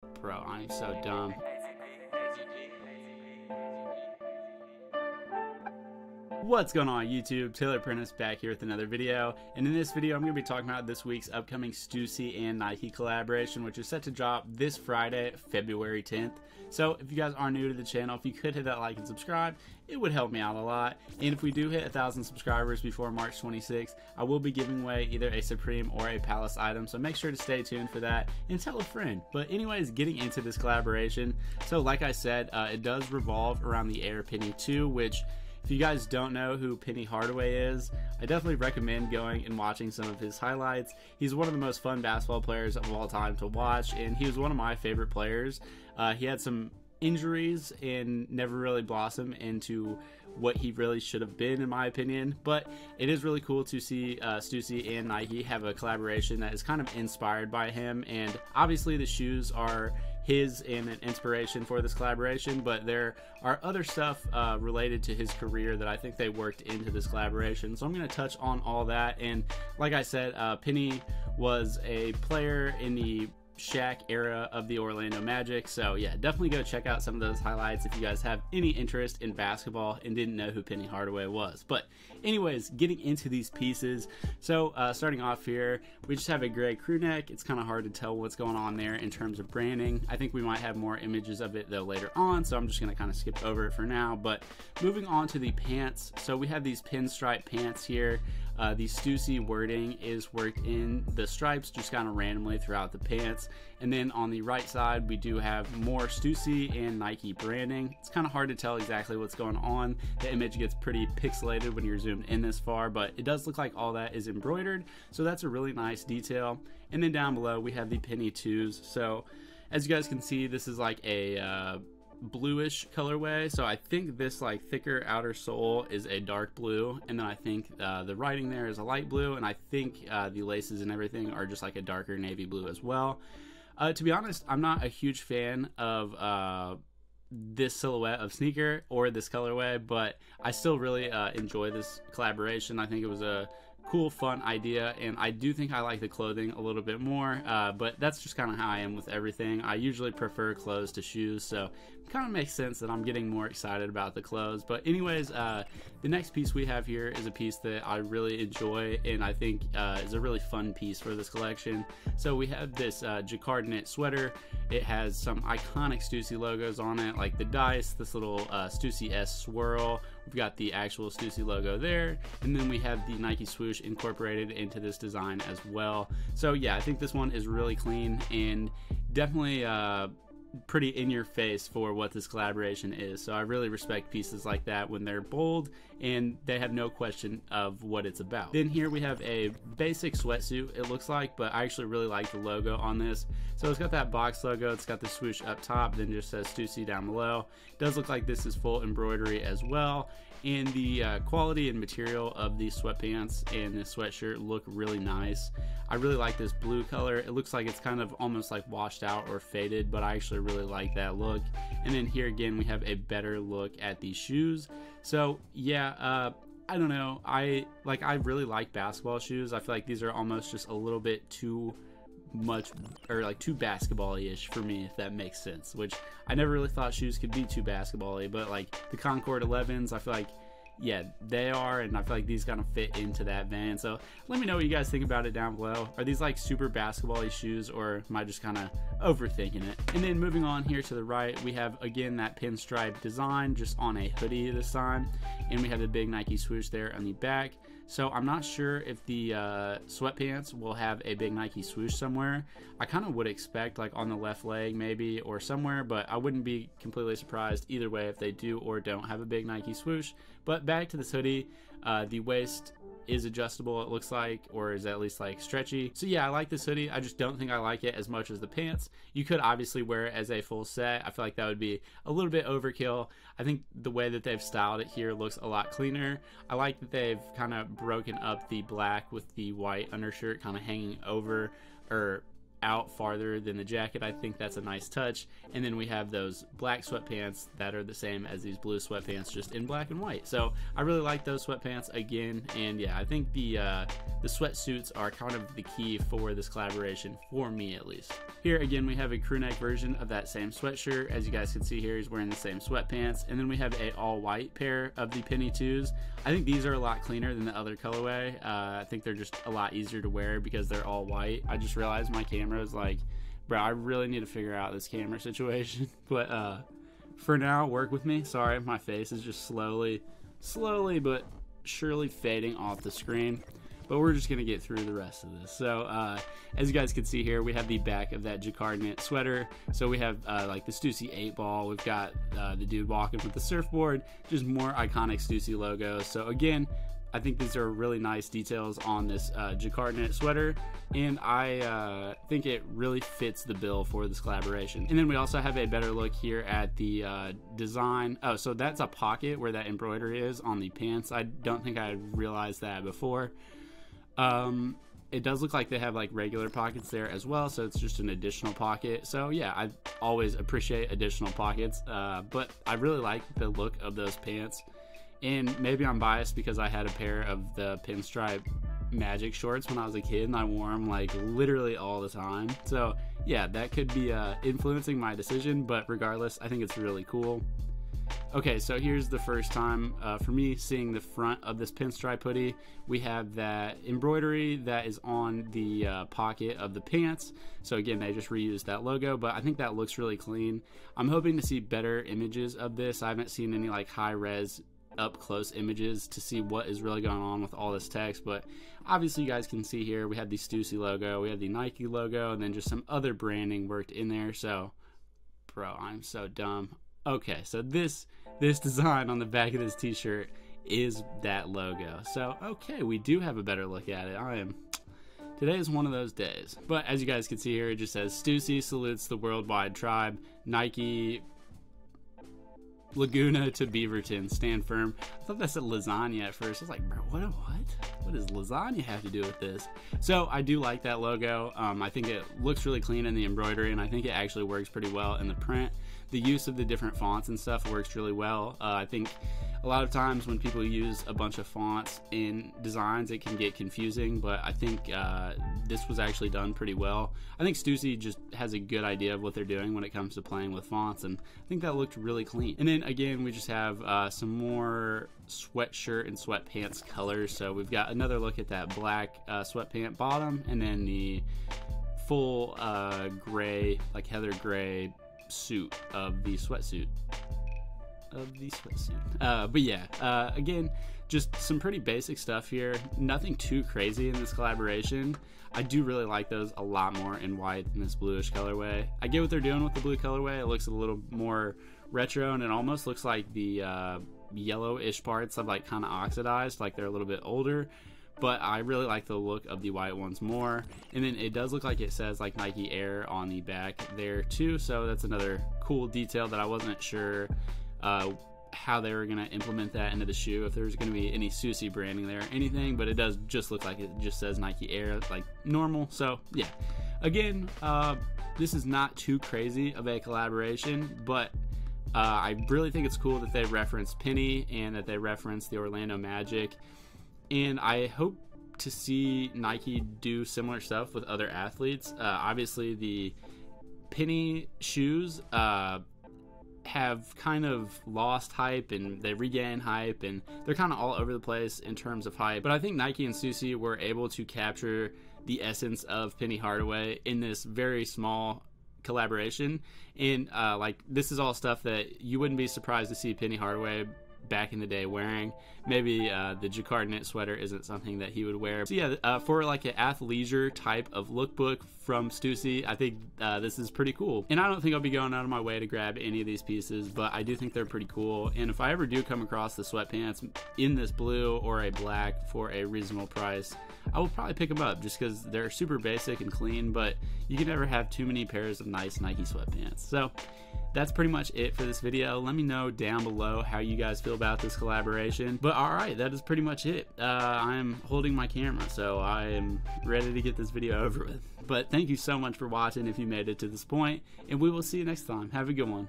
Bro, I'm so dumb. What's going on YouTube? Taylor Prentice back here with another video, and in this video I'm going to be talking about this week's upcoming Stussy and Nike collaboration, which is set to drop this Friday, February 10th. So if you guys are new to the channel, if you could hit that like and subscribe, it would help me out a lot. And if we do hit 1,000 subscribers before March 26th, I will be giving away either a Supreme or a Palace item, so make sure to stay tuned for that and tell a friend. But anyways, getting into this collaboration, so like I said, it does revolve around the Air Penny 2, which if you guys don't know who Penny Hardaway is, I definitely recommend going and watching some of his highlights. He's one of the most fun basketball players of all time to watch, and he was one of my favorite players. He had some injuries and never really blossomed into what he really should have been, in my opinion. But it is really cool to see Stussy and Nike have a collaboration that is kind of inspired by him, and obviously the shoes are his and an inspiration for this collaboration, but there are other stuff related to his career that I think they worked into this collaboration, so I'm going to touch on all that. And like I said, Penny was a player in the Shaq era of the Orlando Magic, so yeah, definitely go check out some of those highlights if you guys have any interest in basketball and didn't know who Penny Hardaway was. But anyways, getting into these pieces, so starting off here, we just have a gray crew neck. It's kind of hard to tell what's going on there in terms of branding. I think we might have more images of it though later on, so I'm just going to kind of skip over it for now. But moving on to the pants, so we have these pinstripe pants here. The Stussy wording is worked in the stripes just kind of randomly throughout the pants. And then on the right side, we do have more Stussy and Nike branding. It's kind of hard to tell exactly what's going on. The image gets pretty pixelated when you're zoomed in this far, but it does look like all that is embroidered. So that's a really nice detail. And then down below, we have the Penny 2s. So as you guys can see, this is like a bluish colorway, so I think this like thicker outer sole is a dark blue, and then I think the writing there is a light blue, and I think the laces and everything are just like a darker navy blue as well. To be honest, I'm not a huge fan of this silhouette of sneaker or this colorway, but I still really enjoy this collaboration. I think it was a cool, fun idea, and I do think I like the clothing a little bit more, but that's just kind of how I am with everything. I usually prefer clothes to shoes, so it kind of makes sense that I'm getting more excited about the clothes. But anyways, the next piece we have here is a piece that I really enjoy, and I think is a really fun piece for this collection. So we have this jacquard knit sweater. It has some iconic Stussy logos on it, like the dice, this little Stussy S swirl. We've got the actual Stussy logo there, and then we have the Nike swoosh incorporated into this design as well. So yeah, I think this one is really clean and definitely pretty in your face for what this collaboration is. So I really respect pieces like that when they're bold and they have no question of what it's about. Then here we have a basic sweatsuit, it looks like, but I actually really like the logo on this. So it's got that box logo, it's got the swoosh up top, then just says Stussy down below. It does look like this is full embroidery as well, and the quality and material of these sweatpants and this sweatshirt look really nice. I really like this blue color. It looks like it's kind of almost like washed out or faded, but I actually really like that look. And then here again, we have a better look at these shoes. So yeah, I don't know. I really like basketball shoes. I feel like these are almost just a little bit too much, or like too basketball-ish for me, if that makes sense, which I never really thought shoes could be too basketball-y, but like the Concord 11s, I feel like, yeah, they are, and I feel like these kind of fit into that vein. So let me know what you guys think about it down below. Are these like super basketball-y shoes, or am I just kind of overthinking it? And then moving on here to the right, we have again that pinstripe design just on a hoodie this time, and we have the big Nike swoosh there on the back. So I'm not sure if the sweatpants will have a big Nike swoosh somewhere. I kind of would expect like on the left leg maybe, or somewhere, but I wouldn't be completely surprised either way if they do or don't have a big Nike swoosh. But back to this hoodie, the waist is adjustable, it looks like, or is at least like stretchy. So yeah, I like this hoodie. I just don't think I like it as much as the pants. You could obviously wear it as a full set. I feel like that would be a little bit overkill. I think the way that they've styled it here looks a lot cleaner. I like that they've kind of broken up the black with the white undershirt kind of hanging over, or out farther than the jacket. I think that's a nice touch. And then we have those black sweatpants that are the same as these blue sweatpants, just in black and white. So I really like those sweatpants again. And yeah, I think the sweatsuits are kind of the key for this collaboration, for me at least. Here again, we have a crew neck version of that same sweatshirt. As you guys can see here, he's wearing the same sweatpants. And then we have a all white pair of the Penny 2s. I think these are a lot cleaner than the other colorway. I think they're just a lot easier to wear because they're all white. I just realized my camera is like, bro, I really need to figure out this camera situation. But for now, work with me. Sorry, my face is just slowly but surely fading off the screen. But we're just gonna get through the rest of this. So as you guys can see here, we have the back of that jacquard knit sweater. So we have like the Stussy 8-ball. We've got the dude walking with the surfboard, just more iconic Stussy logos. So again, I think these are really nice details on this jacquard knit sweater, and I think it really fits the bill for this collaboration. And then we also have a better look here at the design. Oh, so that's a pocket where that embroidery is on the pants. I don't think I realized that before. It does look like they have like regular pockets there as well, so it's just an additional pocket. So yeah, I always appreciate additional pockets, but I really like the look of those pants. And maybe I'm biased because I had a pair of the pinstripe magic shorts when I was a kid, and I wore them like literally all the time. So yeah, that could be influencing my decision, but regardless, I think it's really cool. Okay, so here's the first time for me seeing the front of this pinstripe hoodie. We have that embroidery that is on the pocket of the pants. So again, they just reused that logo, but I think that looks really clean. I'm hoping to see better images of this. I haven't seen any like high-res up close images to see what is really going on with all this text, but obviously you guys can see here we have the Stussy logo, we have the Nike logo, and then just some other branding worked in there. So bro, I'm so dumb. Okay, so this design on the back of this t-shirt is that logo. So okay, we do have a better look at it. Today is one of those days. But as you guys can see here, it just says Stussy salutes the worldwide tribe, Nike Laguna to Beaverton, stand firm. I thought that said lasagna at first. I was like, bro, what does lasagna have to do with this? So I do like that logo. I think it looks really clean in the embroidery, and I think it actually works pretty well in the print. The use of the different fonts and stuff works really well. I think a lot of times when people use a bunch of fonts in designs, it can get confusing, but I think this was actually done pretty well. I think Stussy just has a good idea of what they're doing when it comes to playing with fonts, and I think that looked really clean. And then again, we just have some more sweatshirt and sweatpants colors. So we've got another look at that black sweatpant bottom, and then the full gray, like heather gray suit of the sweatsuit. But yeah, again, just some pretty basic stuff here. Nothing too crazy in this collaboration. I do really like those a lot more in white than this bluish colorway. I get what they're doing with the blue colorway. It looks a little more retro, and it almost looks like the yellowish parts have like kind of oxidized, like they're a little bit older. But I really like the look of the white ones more. And then it does look like it says like Nike Air on the back there too, so that's another cool detail that I wasn't sure how they were going to implement that into the shoe, if there's going to be any Stussy branding there or anything, but it does just look like it just says Nike Air like normal. So yeah, again, this is not too crazy of a collaboration, but I really think it's cool that they reference Penny and that they reference the Orlando Magic. And I hope to see Nike do similar stuff with other athletes. Obviously, the Penny shoes have kind of lost hype, and they regain hype, and they're kind of all over the place in terms of hype. But I think Nike and Stussy were able to capture the essence of Penny Hardaway in this very small collaboration. And like, this is all stuff that you wouldn't be surprised to see Penny Hardaway back in the day wearing. Maybe the jacquard knit sweater isn't something that he would wear. So yeah, for like an athleisure type of lookbook from Stussy, I think this is pretty cool. And I don't think I'll be going out of my way to grab any of these pieces, but I do think they're pretty cool. And if I ever do come across the sweatpants in this blue or a black for a reasonable price, I will probably pick them up just because they're super basic and clean, but you can never have too many pairs of nice Nike sweatpants. So that's pretty much it for this video. Let me know down below how you guys feel about this collaboration. But alright, that is pretty much it. I'm holding my camera, so I am ready to get this video over with. But thank you so much for watching if you made it to this point, and we will see you next time. Have a good one.